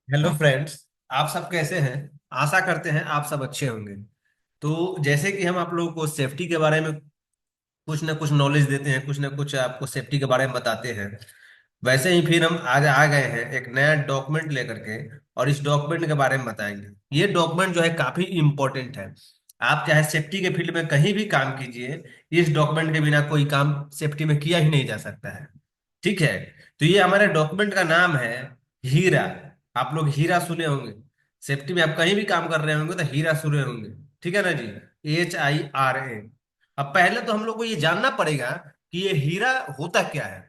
Hello friends. आप सब कैसे हैं? आशा करते हैं आप सब अच्छे होंगे। तो जैसे कि हम आप लोगों को सेफ्टी के बारे में कुछ ना कुछ नॉलेज देते हैं, कुछ ना कुछ आपको सेफ्टी के बारे में बताते हैं, वैसे ही फिर हम आज आ गए हैं एक नया डॉक्यूमेंट लेकर के। और इस डॉक्यूमेंट के बारे में बताएंगे। ये डॉक्यूमेंट जो है काफी इंपॉर्टेंट है। आप चाहे सेफ्टी के फील्ड में कहीं भी काम कीजिए, इस डॉक्यूमेंट के बिना कोई काम सेफ्टी में किया ही नहीं जा सकता है। ठीक है। तो ये हमारे डॉक्यूमेंट का नाम है हीरा। आप लोग हीरा सुने होंगे। सेफ्टी में आप कहीं भी काम कर रहे होंगे तो हीरा सुने होंगे। ठीक है ना जी। HIRA। अब पहले तो हम लोग को ये जानना पड़ेगा कि ये हीरा होता क्या है।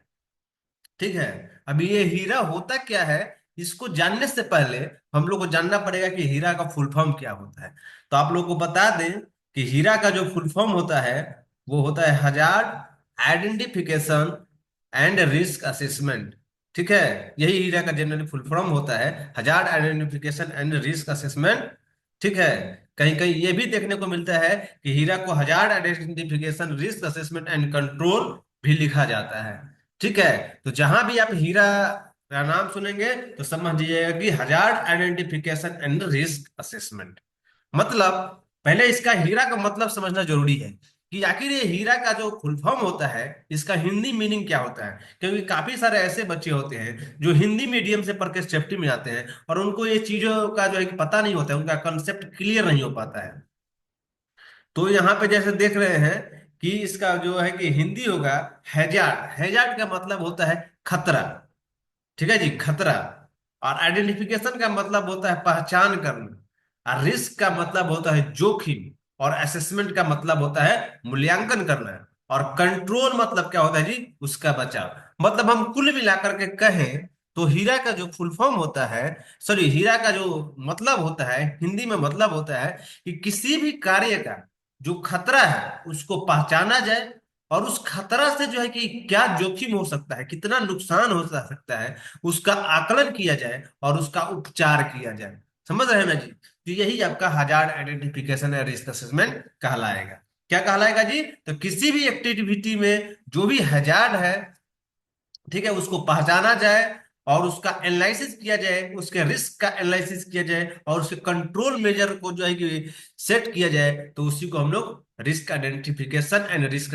ठीक है। अब ये हीरा होता क्या है, इसको जानने से पहले हम लोग को जानना पड़ेगा कि हीरा का फुल फॉर्म क्या होता है। तो आप लोग को बता दें कि हीरा का जो फुल फॉर्म होता है वो होता है hazard identification and risk assessment. ठीक है। यही हीरा का जनरली फुल फॉर्म होता है, hazard identification and risk assessment. ठीक है। कहीं कहीं ये भी देखने को मिलता है कि हीरा को hazard identification risk assessment and control भी लिखा जाता है। ठीक है। तो जहां भी आप हीरा का नाम सुनेंगे तो समझ लीजिएगा कि hazard identification and risk assessment. मतलब पहले इसका हीरा का मतलब समझना जरूरी है कि आखिर ये हीरा का जो फुल फॉर्म होता है इसका हिंदी मीनिंग क्या होता है। क्योंकि काफी सारे ऐसे बच्चे होते हैं जो हिंदी मीडियम से पढ़ के सेफ्टी में आते हैं और उनको ये चीजों का जो है कि पता नहीं होता है, उनका कंसेप्ट क्लियर नहीं हो पाता है। तो यहाँ पे जैसे देख रहे हैं कि इसका जो है कि हिंदी होगा हैजार्ड। हैजार्ड का मतलब होता है खतरा। ठीक है जी, खतरा। और आइडेंटिफिकेशन का मतलब होता है पहचान करना। और रिस्क का मतलब होता है जोखिम। और असेसमेंट का मतलब होता है मूल्यांकन करना। और कंट्रोल मतलब क्या होता है जी, उसका बचाव। मतलब हम कुल मिलाकर के कहें तो हीरा का जो फुल फॉर्म होता है, सॉरी, हीरा का जो मतलब होता है हिंदी में मतलब होता है कि किसी भी कार्य का जो खतरा है उसको पहचाना जाए। और उस खतरा से जो है कि क्या जोखिम हो सकता है, कितना नुकसान हो सकता है, उसका आकलन किया जाए और उसका उपचार किया जाए। समझ रहे हैं ना जी। तो यही आपका hazard identification and risk assessment कहलाएगा। क्या कहलाएगा जी? तो किसी भी एक्टिविटी में जो भी हजार्ड है, ठीक है, उसको पहचाना जाए और उसका एनालिसिस किया जाए, उसके रिस्क का एनालिसिस किया जाए और उसके कंट्रोल मेजर को जो है कि सेट किया जाए, तो उसी को हम लोग risk identification and risk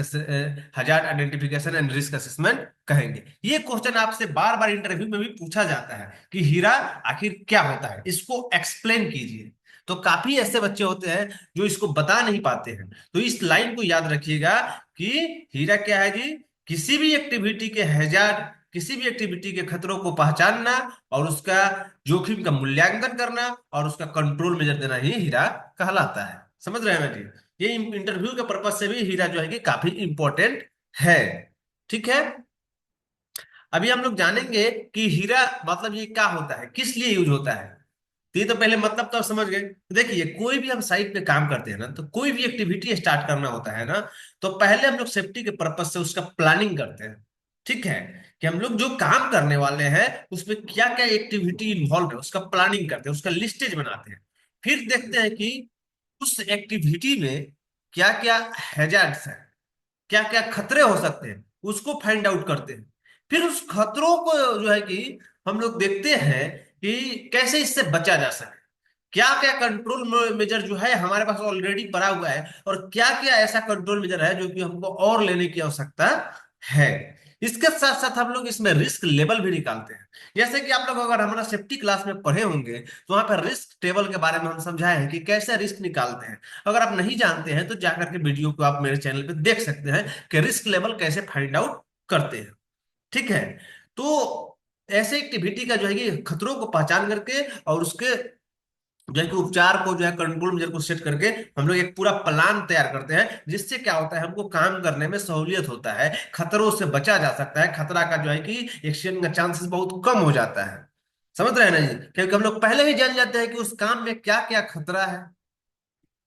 hazard identification and risk assessment कहेंगे। ये क्वेश्चन आपसे बार बार इंटरव्यू में भी पूछा जाता है कि हीरा आखिर क्या होता है, इसको एक्सप्लेन कीजिए। तो काफी ऐसे बच्चे होते हैं जो इसको बता नहीं पाते हैं। तो इस लाइन को याद रखिएगा कि हीरा क्या है जी? किसी भी एक्टिविटी के हैजार्ड, किसी भी एक्टिविटी के खतरों को पहचानना और उसका जोखिम का मूल्यांकन करना और उसका कंट्रोल मेजर देना ही हीरा कहलाता है। समझ रहे हैं ना जी। ये इंटरव्यू के पर्पज से भी हीरा जो है कि काफी इंपॉर्टेंट है। ठीक है। अभी हम लोग जानेंगे कि हीरा मतलब ये क्या होता है, किस लिए यूज होता है। तो ये तो पहले मतलब तो आप समझ गए। तो देखिए, कोई भी हम साइट पे काम करते हैं ना, तो कोई भी एक्टिविटी स्टार्ट करना होता है ना, तो पहले हम लोग सेफ्टी के पर्पज से उसका प्लानिंग करते हैं। ठीक है। कि हम लोग जो काम करने वाले हैं उसमें क्या क्या एक्टिविटी इन्वॉल्व है उसका प्लानिंग करते हैं, उसका लिस्टेज बनाते हैं। फिर देखते हैं कि उस एक्टिविटी में क्या क्या हैजार्ड्स है, क्या क्या खतरे हो सकते हैं, उसको फाइंड आउट करते हैं। फिर उस खतरों को जो है कि हम लोग देखते हैं कि कैसे इससे बचा जा सके। क्या क्या कंट्रोल मेजर जो है हमारे पास ऑलरेडी पड़ा हुआ है और क्या क्या ऐसा कंट्रोल मेजर है जो कि हमको और लेने की आवश्यकता है। इसके साथ साथ हम लोग इसमें रिस्क लेवल भी निकालते हैं। जैसे कि आप लोग अगर हमारा सेफ्टी क्लास में पढ़े होंगे तो वहां पर रिस्क टेबल के बारे में हम समझाए हैं कि कैसे रिस्क निकालते हैं। अगर आप नहीं जानते हैं तो जाकर के वीडियो को आप मेरे चैनल पे देख सकते हैं कि रिस्क लेवल कैसे फाइंड आउट करते हैं। ठीक है। तो ऐसे एक्टिविटी का जो है कि खतरों को पहचान करके और उसके जो है कि उपचार को जो है कंट्रोल मेजर को सेट करके हम लोग एक पूरा प्लान तैयार करते हैं, जिससे क्या होता है हमको काम करने में सहूलियत होता है, खतरों से बचा जा सकता है, खतरा का जो है कि एक्सीडेंट का चांसेस बहुत कम हो जाता है। समझ रहे हैं ना जी। क्योंकि हम लोग पहले ही जान जाते हैं कि उस काम में क्या क्या खतरा है,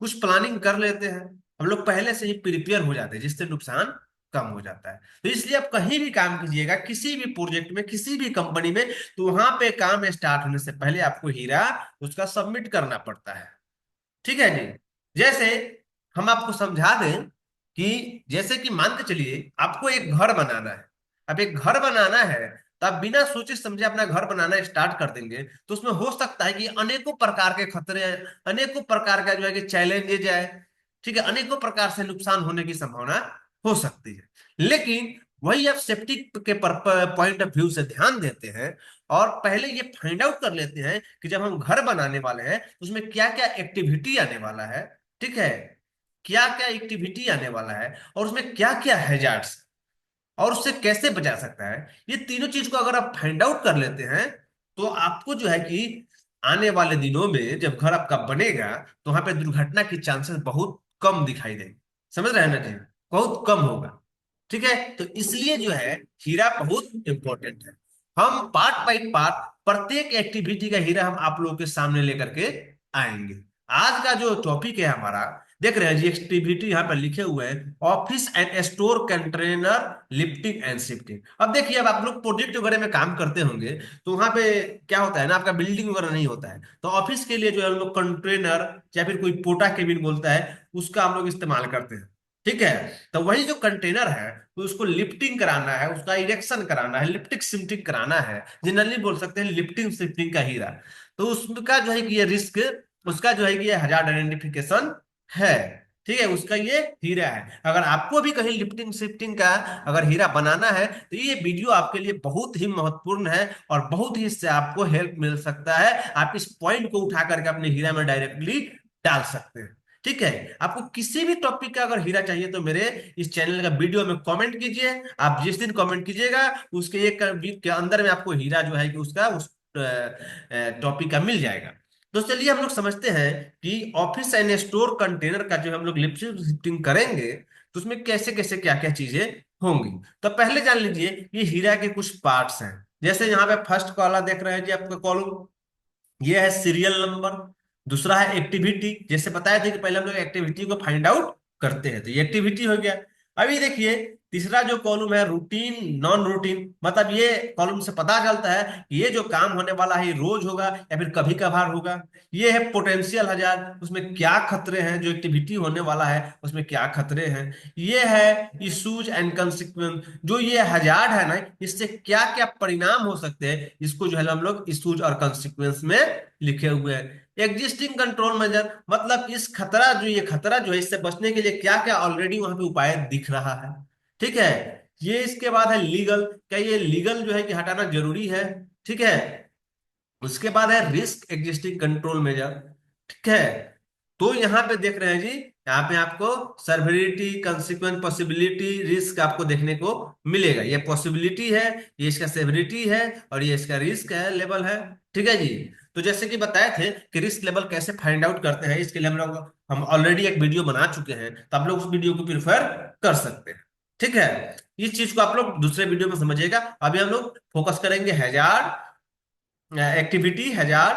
कुछ प्लानिंग कर लेते हैं। हम लोग पहले से ही प्रिपेयर हो जाते हैं जिससे नुकसान कम हो जाता है। तो इसलिए आप कहीं भी काम कीजिएगा, किसी भी प्रोजेक्ट में, किसी भी कंपनी में, तो वहां पे काम स्टार्ट होने से पहले आपको हीरा उसका सबमिट करना पड़ता है। ठीक है जी। जैसे हम आपको समझा दें कि जैसे कि मान के चलिए आपको एक घर बनाना है। अब एक घर बनाना है तो आप बिना सोचे समझे अपना घर बनाना स्टार्ट कर देंगे, तो उसमें हो सकता है कि अनेकों प्रकार के खतरे, अनेकों प्रकार का जो है कि चैलेंजेज है, ठीक है, अनेकों प्रकार से नुकसान होने की संभावना हो सकती है। लेकिन वही आप सेफ्टी के पॉइंट ऑफ व्यू से ध्यान देते हैं और पहले ये फाइंड आउट कर लेते हैं कि जब हम घर बनाने वाले हैं तो उसमें क्या क्या एक्टिविटी आने वाला है, ठीक है, क्या क्या एक्टिविटी आने वाला है और उसमें क्या क्या हैजार्ड्स और उससे कैसे बचा सकता है, ये तीनों चीज को अगर आप फाइंड आउट कर लेते हैं तो आपको जो है कि आने वाले दिनों में जब घर आपका बनेगा तो वहां पे दुर्घटना की चांसेस बहुत कम दिखाई देंगे। समझ रहे हैं ना जी, बहुत कम होगा। ठीक है, तो इसलिए जो है हीरा बहुत इंपॉर्टेंट है। हम पार्ट बाई पार्ट प्रत्येक एक्टिविटी का हीरा हम आप लोगों के सामने लेकर के आएंगे। आज का जो टॉपिक है हमारा, देख रहे हैं जी, एक्टिविटी यहाँ पर लिखे हुए हैं, office and store container lifting and shifting. अब देखिए, अब आप लोग प्रोजेक्ट वगैरह में काम करते होंगे तो वहां पे क्या होता है ना, आपका बिल्डिंग वगैरह नहीं होता है, तो ऑफिस के लिए जो है हम लोग कंटेनर या फिर कोई पोटा केबिन बोलता है, उसका हम लोग इस्तेमाल करते हैं। ठीक है, तो वही जो कंटेनर है तो उसको लिफ्टिंग कराना है, उसका इरेक्शन कराना है, लिफ्टिंग शिफ्टिंग कराना है, जनरली बोल सकते हैं लिफ्टिंग शिफ्टिंग का हीरा। तो उसका जो है कि ये रिस्क, उसका जो है कि ये हजार्ड आइडेंटिफिकेशन है। ठीक है, उसका ये हीरा है। अगर आपको भी कहीं लिफ्टिंग शिफ्टिंग का अगर हीरा बनाना है तो ये वीडियो आपके लिए बहुत ही महत्वपूर्ण है और बहुत ही इससे आपको हेल्प मिल सकता है। आप इस पॉइंट को उठा करके अपने हीरा में डायरेक्टली डाल सकते हैं। ठीक है, आपको किसी भी टॉपिक का अगर हीरा चाहिए तो मेरे इस चैनल का वीडियो में कमेंट कीजिए। आप जिस दिन कमेंट कीजिएगा उसके एक वीक के अंदर में आपको हीरा जो है कि उसका उस टॉपिक का मिल जाएगा। तो चलिए हम लोग समझते हैं कि ऑफिस एंड स्टोर कंटेनर का जो हम लोग लिफ्टिंग शिफ्टिंग करेंगे तो उसमें कैसे कैसे क्या क्या चीजें होंगी। तो पहले जान लीजिए ये हीरा के कुछ पार्ट्स हैं। जैसे यहाँ पे फर्स्ट कॉलम देख रहे हैं जी, आपका कॉलम ये है सीरियल नंबर। दूसरा है एक्टिविटी, जैसे बताया था कि पहले हम लोग एक्टिविटी को फाइंड आउट करते हैं, तो ये एक्टिविटी हो गया। अभी देखिए तीसरा जो कॉलम है रूटीन नॉन रूटीन, मतलब ये कॉलम से पता चलता है कि ये जो काम होने वाला है ये रोज होगा या फिर कभी कभार होगा। ये है पोटेंशियल हजार, उसमें क्या खतरे हैं, जो एक्टिविटी होने वाला है उसमें क्या खतरे हैं। ये है इशूज एंड कंसिक्वेंस, जो ये हजार है ना, इससे क्या क्या परिणाम हो सकते हैं, इसको जो है हम लोग इशूज और कंसिक्वेंस में लिखे हुए हैं। एग्जिस्टिंग कंट्रोल मेजर, मतलब इस खतरा जो ये खतरा जो है इससे बचने के लिए क्या क्या ऑलरेडी वहां पे उपाय दिख रहा है। ठीक है, ये इसके बाद है लीगल, क्या ये लीगल जो है कि हटाना जरूरी है। ठीक है, उसके बाद है रिस्क एग्जिस्टिंग कंट्रोल मेजर। ठीक है, तो यहां पे देख रहे हैं जी, यहाँ पे आपको सर्विलिटी कंसिक्वेंस पॉसिबिलिटी रिस्क आपको देखने को मिलेगा। ये पॉसिबिलिटी है, ये इसका सेवरिटी है और ये इसका रिस्क है लेवल है। ठीक है जी, तो जैसे कि बताए थे कि रिस्क लेवल कैसे फाइंड आउट करते हैं, इसके लिए हम ऑलरेडी एक वीडियो बना चुके हैं, तो आप लोग उस वीडियो को प्रिफर कर सकते हैं। ठीक है, इस चीज को आप लोग दूसरे वीडियो में समझिएगा। अभी हम लोग फोकस करेंगे हैजार्ड एक्टिविटी, हजार,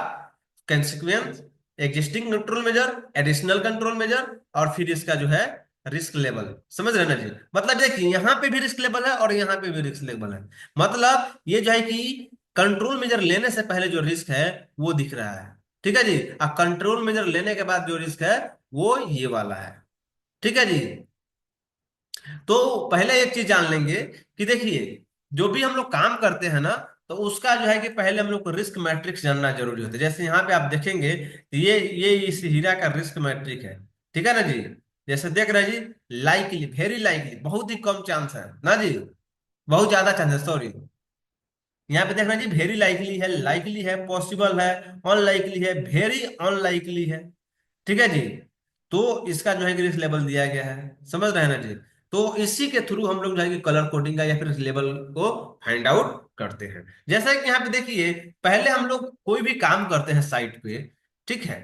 consequence, existing control measure, additional control measure और फिर इसका जो है रिस्क लेवल। समझ रहे हैं ना जी, मतलब देखिए यहाँ पे भी रिस्क लेवल है और यहाँ पे भी रिस्क लेवल है। मतलब ये जो है कि कंट्रोल मेजर लेने से पहले जो रिस्क है वो दिख रहा है। ठीक है जी, और कंट्रोल मेजर लेने के बाद जो रिस्क है वो ये वाला है। ठीक है जी, तो पहले एक चीज जान लेंगे कि देखिए जो भी हम लोग काम करते हैं ना, तो उसका जो है कि पहले हम लोग को रिस्क मैट्रिक्स जानना जरूरी होता है। जैसे यहाँ पे आप देखेंगे तो ये इस हीरा का रिस्क मैट्रिक है। ठीक है ना जी, जैसे देख रहे हैं जी, लाइकली, वेरी लाइकली, बहुत ही कम चांस है ना जी, बहुत ज्यादा चांस है, सॉरी। यहाँ पे देख रहे हैं जी, वेरी लाइकली है, पॉसिबल है, अनलाइकली है, वेरी अनलाइकली है। ठीक है जी, तो इसका जो है कि रिस्क लेवल दिया गया है। समझ रहे हैं ना जी, तो इसी के थ्रू हम लोग जो है कि कलर कोडिंग का या फिर लेवल को फाइंड आउट करते हैं। जैसा कि यहाँ पे देखिए, पहले हम लोग कोई भी काम करते हैं साइट पे, ठीक है,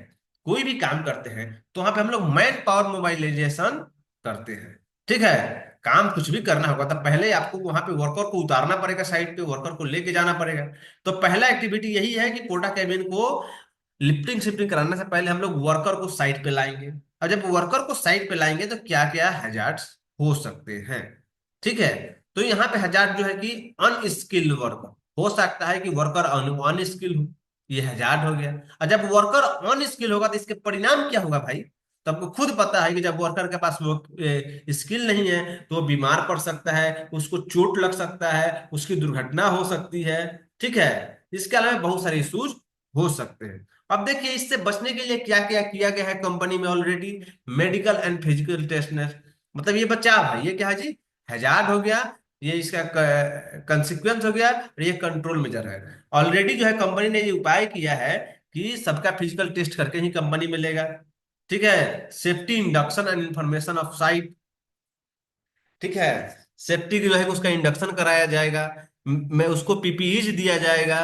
कोई भी काम करते हैं तो वहां पे हम लोग मैन पावर मोबाइलाइजेशन करते हैं। ठीक है, काम कुछ भी करना होगा तो पहले आपको वहां पे वर्कर को उतारना पड़ेगा, साइट पे वर्कर को लेके जाना पड़ेगा। तो पहला एक्टिविटी यही है कि कोटा कैबिन को लिफ्टिंग शिफ्टिंग कराने से पहले हम लोग वर्कर को साइट पे लाएंगे। और जब वर्कर को साइट पे लाएंगे तो क्या क्या हैजार्ड्स हो सकते हैं। ठीक है, तो यहाँ पे हैजार्ड जो है कि अनस्किल्ड वर्कर, हो सकता है कि वर्कर अनस्किल्ड हो, ये हैजार्ड हो गया। और जब वर्कर अनस्किल्ड होगा तो इसके परिणाम क्या होगा भाई, तो आपको खुद पता है कि जब वर्कर के पास वो स्किल नहीं है तो वो बीमार पड़ सकता है, उसको चोट लग सकता है, उसकी दुर्घटना हो सकती है। ठीक है। इसके अलावा बहुत सारे इश्यूज हो सकते हैं। अब देखिए इससे बचने के लिए क्या क्या किया गया है कंपनी में ऑलरेडी। मेडिकल एंड फिजिकल टेस्टनेस, मतलब ये बचाव है, ये क्या है जी, हैजार्ड हो गया, ये इसका कंसिक्वेंस हो गया, और ये कंट्रोल मेजर है। ऑलरेडी जो है कंपनी ने ये उपाय किया है कि सबका फिजिकल टेस्ट करके ही कंपनी में लेगा। ठीक है। Safety induction and information of site. ठीक है। सेफ्टी की जो है उसका इंडक्शन कराया जाएगा, मैं उसको पीपीई दिया जाएगा।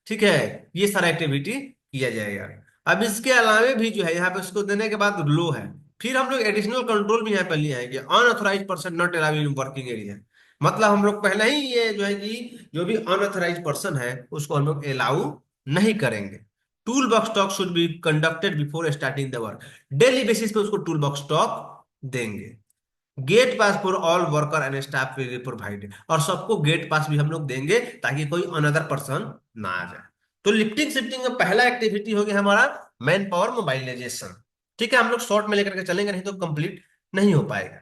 ठीक है। ये सारा एक्टिविटी किया जाएगा। अब इसके अलावे भी जो है यहाँ पे उसको देने के बाद लो है। फिर हम लोग एडिशनल कंट्रोल भी यहाँ पे लिए हैं कि unauthorise person not allowed in working area. मतलब हम लोग पहले ही ये जो है कि जो भी अनऑथराइज पर्सन है उसको हम लोग अलाउ नहीं करेंगे। Tool box talk should be conducted before starting the work. Daily basis पे उसको टूल बॉक्स टॉक देंगे। Gate pass for all worker and staff will be provided, और सबको गेट पास भी हम लोग देंगे ताकि कोई अनदर पर्सन ना आ जाए। तो लिफ्टिंग शिफ्टिंग का पहला एक्टिविटी हो गया हमारा मैन पावर मोबाइलाइजेशन। ठीक है, हम लोग शॉर्ट में लेकर के चलेंगे, नहीं तो कंप्लीट नहीं हो पाएगा।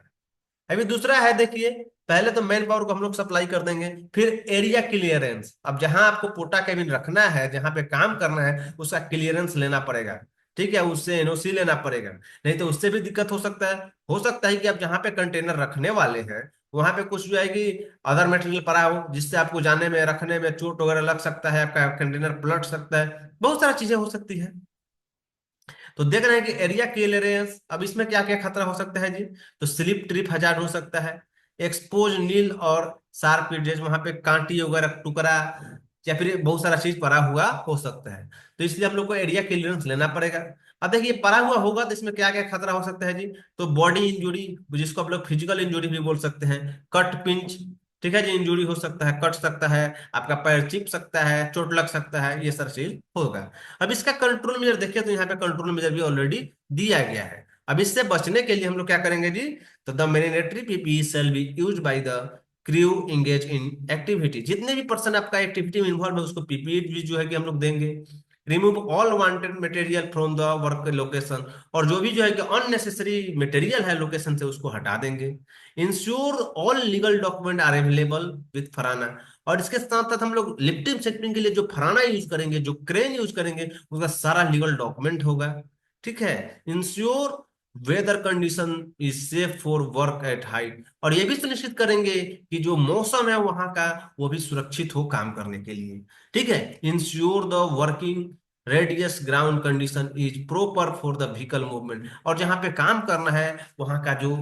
अभी दूसरा है, देखिए पहले तो मैन पावर को हम लोग सप्लाई कर देंगे, फिर एरिया क्लियरेंस। अब जहां आपको पोटा केबिन रखना है, जहां पे काम करना है, उसका क्लियरेंस लेना पड़ेगा। ठीक है, उससे एनओसी लेना पड़ेगा, नहीं तो उससे भी दिक्कत हो सकता है। हो सकता है कि आप जहां पे कंटेनर रखने वाले हैं वहां पे कुछ जो है कि अदर मटेरियल पड़ा हो, जिससे आपको जाने में रखने में चोट वगैरह लग सकता है, आपका कंटेनर पलट सकता है, बहुत सारी चीजें हो सकती है। तो देख रहे हैं कि एरिया क्लियरेंस, अब इसमें क्या क्या खतरा हो सकता है जी। तो स्लिप ट्रिप हजार हो सकता है, एक्सपोज नील और शार्प एजेस, वहां पे कांटी वगैरह टुकड़ा या फिर बहुत सारा चीज पड़ा हुआ हो सकता है। तो इसलिए हम लोग को एरिया क्लियरेंस लेना पड़ेगा। अब देखिए पड़ा हुआ होगा तो इसमें क्या क्या खतरा हो सकता है जी। तो बॉडी इंजुरी, जिसको आप लोग फिजिकल इंजुरी भी बोल सकते हैं, कट पिंच। ठीक है जी, इंजुरी हो सकता है, कट सकता है, आपका पैर चिप सकता है, चोट लग सकता है, ये सब चीज होगा। अब इसका कंट्रोल मेजर देखिए तो यहाँ पे कंट्रोल मेजर भी ऑलरेडी दिया गया है। अब इससे बचने के लिए हम लोग क्या करेंगे जी। तो the mandatory PPE shall be used by the crew engage in activity. जितने भी पर्सन आपका एक्टिविटी में इन्वॉल्व है उसको पीपीई भी जो है कि हम लोग देंगे। Remove all wanted material from the work location, और जो भी जो है कि अननेसेसरी मटेरियल है लोकेशन से उसको हटा देंगे। Ensure all legal document are available with Farana. और इसके साथ साथ हम लोग लिफ्टिंग सेफ्टिंग के लिए जो फराना यूज करेंगे, जो क्रेन यूज करेंगे, उसका सारा लीगल डॉक्यूमेंट होगा। ठीक है। Ensure weather condition is safe for work at height, और ये भी सुनिश्चित करेंगे कि जो मौसम है वहां का वो भी सुरक्षित हो काम करने के लिए। ठीक है। Ensure the working radius ground condition is proper for the vehicle movement, और जहां पे काम करना है वहां का जो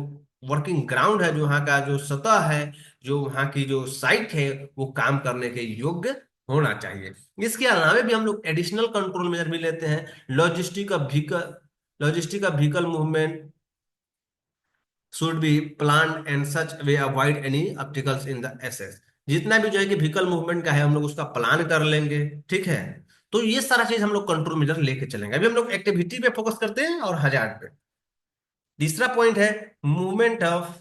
वर्किंग ग्राउंड है, जो वहां का जो सतह है, जो वहां की जो साइट है, वो काम करने के योग्य होना चाहिए। इसके अलावा भी हम लोग एडिशनल कंट्रोल मेजर भी लेते हैं। Logistic of vehicle movement should be plan and such way avoid any obstacles in the access. जितना भी जो है कि व्हीकल मूवमेंट का है हम लोग उसका प्लान कर लेंगे। ठीक है। तो ये सारा चीज हम लोग कंट्रोल मेजर लेके चलेंगे। अभी हम लोग एक्टिविटी पे फोकस करते हैं और हजार्ड पे। तीसरा पॉइंट है मूवमेंट ऑफ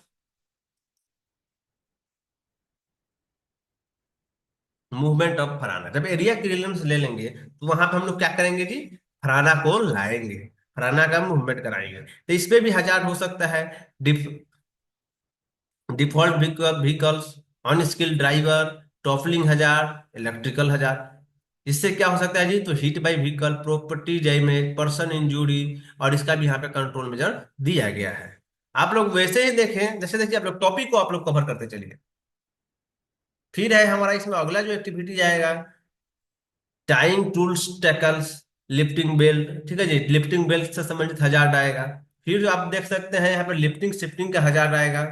फराना। जब एरिया क्लियरेंस ले लेंगे तो वहां पे हम लोग क्या करेंगे जी, फराना को लाएंगे, फराना का मूवमेंट कराएंगे। तो इस पे भी हजार हो सकता है। डिफॉल्ट व्हीकल्स, अनस्किल्ड ड्राइवर, टॉफलिंग हजार, इलेक्ट्रिकल हजार। इससे क्या हो सकता है जी, तो hit by vehicle, property damage, person injury, और इसका भी यहाँ पे कंट्रोल मेजर दिया गया है। आप लोग वैसे ही देखें, जैसे देखिए आप लोग टॉपिक को आप लोग कवर करते चलिए। फिर है हमारा इसमें अगला जो एक्टिविटी आएगा, tying tools tackles, lifting belt. ठीक है जी, लिफ्टिंग बेल्ट से संबंधित हजार आएगा। फिर आप देख सकते हैं यहाँ पे लिफ्टिंग शिफ्टिंग का हजार आएगा।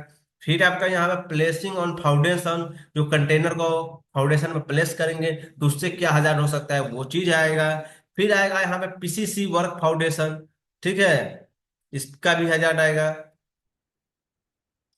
फिर आपका यहाँ पे प्लेसिंग ऑन फाउंडेशन, जो कंटेनर को फाउंडेशन में प्लेस करेंगे तो उससे क्या हजार हो सकता है, वो चीज आएगा। फिर आएगा यहाँ पे पीसीसी वर्क फाउंडेशन। ठीक है, इसका भी हजार आएगा।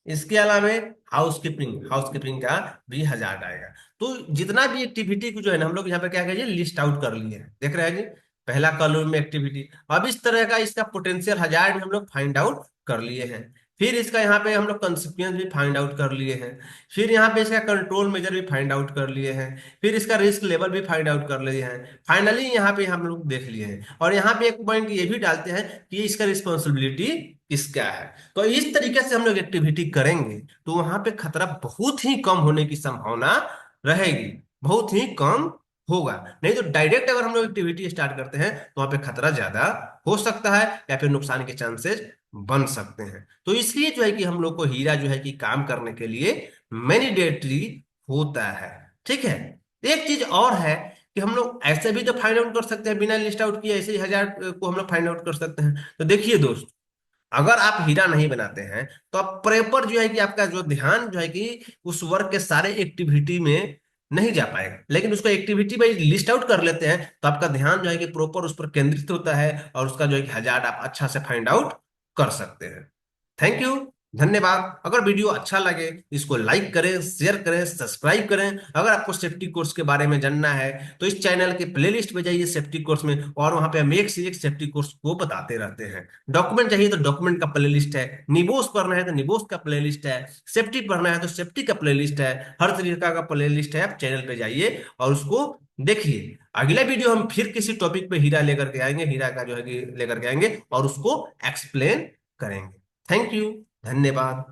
इसके अलावा हाउसकीपिंग, हाउसकीपिंग का भी हजार आएगा। तो जितना भी एक्टिविटी को जो है ना हम लोग यहाँ पे क्या करिए, लिस्ट आउट कर लिए हैं, देख रहे हैं जी। पहला कॉलम में एक्टिविटी, अब इस तरह का इसका पोटेंशियल हजार भी हम लोग फाइंड आउट कर लिए हैं। फिर इसका यहाँ पे हम लोग कंसिक्वेंस भी फाइंड आउट कर लिए हैं। फिर यहाँ पे इसका कंट्रोल मेजर भी फाइंड आउट कर लिए हैं। फिर इसका रिस्क लेवल भी फाइंड आउट कर लिए हैं। फाइनली यहाँ पे हम लोग देख लिए हैं, और यहाँ पे एक पॉइंट ये भी डालते हैं कि इसका रिस्पॉन्सिबिलिटी इसका है। तो इस तरीके से हम लोग एक्टिविटी करेंगे तो वहां पे खतरा बहुत ही कम होने की संभावना रहेगी, बहुत ही कम होगा। नहीं तो डायरेक्ट अगर हम लोग एक्टिविटी स्टार्ट करते हैं तो वहां पे खतरा ज्यादा हो सकता है या फिर नुकसान के चांसेस बन सकते हैं। तो इसलिए जो है कि हम लोग को हीरा जो है कि काम करने के लिए मैंडेटरी होता है। ठीक है। एक चीज और है कि हम लोग ऐसे भी तो फाइंड आउट कर सकते हैं, बिना लिस्ट आउट किए ऐसे ही 1000 को हम लोग फाइंड आउट कर सकते हैं। तो देखिए दोस्त, अगर आप हीरा नहीं बनाते हैं तो आप प्रॉपर जो है कि आपका जो ध्यान जो है कि उस वर्क के सारे एक्टिविटी में नहीं जा पाएगा। लेकिन उसको एक्टिविटी वाइज लिस्ट आउट कर लेते हैं तो आपका ध्यान जो है कि प्रॉपर उस पर केंद्रित होता है और उसका जो है कि 1000 आप अच्छा से फाइंड आउट कर सकते हैं। थैंक यू, धन्यवाद। अगर वीडियो अच्छा लगे इसको लाइक करें, शेयर करें, सब्सक्राइब करें। अगर आपको सेफ्टी कोर्स के बारे में जानना है तो इस चैनल के प्लेलिस्ट पे जाइए सेफ्टी कोर्स में, और वहां पे हम एक से एक सेफ्टी कोर्स को बताते रहते हैं। डॉक्यूमेंट चाहिए तो डॉक्यूमेंट का प्लेलिस्ट है, निबोस पढ़ना है तो निबोस का प्लेलिस्ट है, सेफ्टी पढ़ना है तो सेफ्टी का प्लेलिस्ट है। हर तरीका का प्लेलिस्ट है, आप चैनल पे जाइए और उसको देखिए। अगला वीडियो हम फिर किसी टॉपिक पे हीरा लेकर के आएंगे, हीरा का जो है कि लेकर के आएंगे और उसको एक्सप्लेन करेंगे। थैंक यू, धन्यवाद।